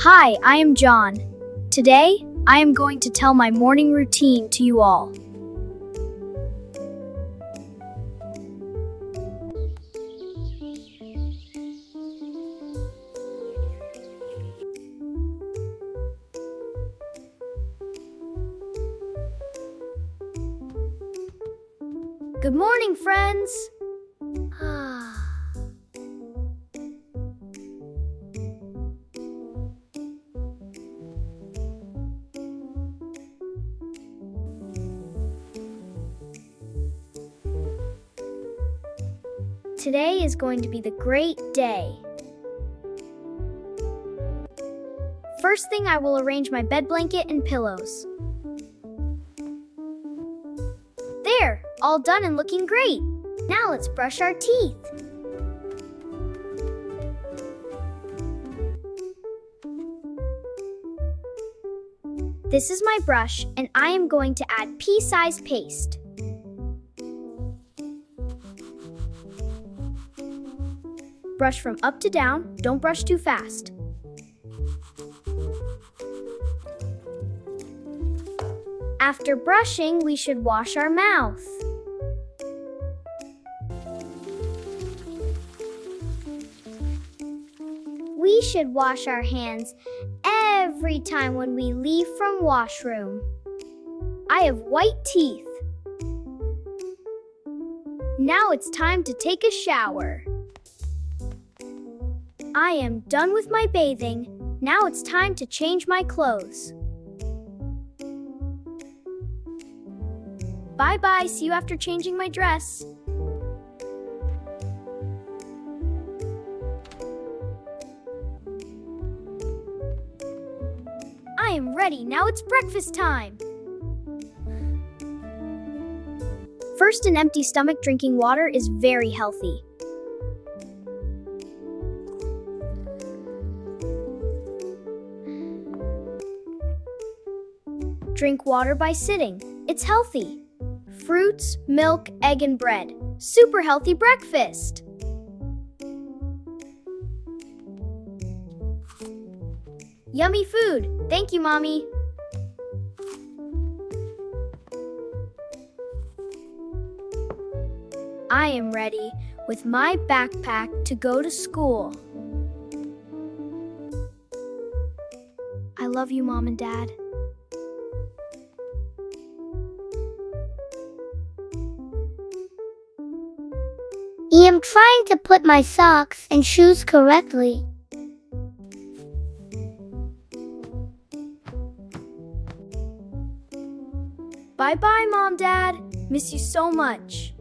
Hi, I am John. Today, I am going to tell my morning routine to you all. Good morning, friends. Today is going to be the great day. First thing, I will arrange my bed blanket and pillows. There, all done and looking great. Now let's brush our teeth. This is my brush, and I am going to add pea-sized paste. Brush from up to down, don't brush too fast. After brushing, we should wash our mouth. We should wash our hands every time when we leave from washroom. I have white teeth. Now it's time to take a shower. I am done with my bathing. Now it's time to change my clothes. Bye-bye, see you after changing my dress. I am ready, now it's breakfast time. First, an empty stomach drinking water is very healthy. Drink water by sitting. It's healthy. Fruits, milk, egg, and bread. Super healthy breakfast. Yummy food. Thank you, Mommy. I am ready with my backpack to go to school. I love you, Mom and Dad. I am trying to put my socks and shoes correctly. Bye-bye, Mom, Dad. Miss you so much.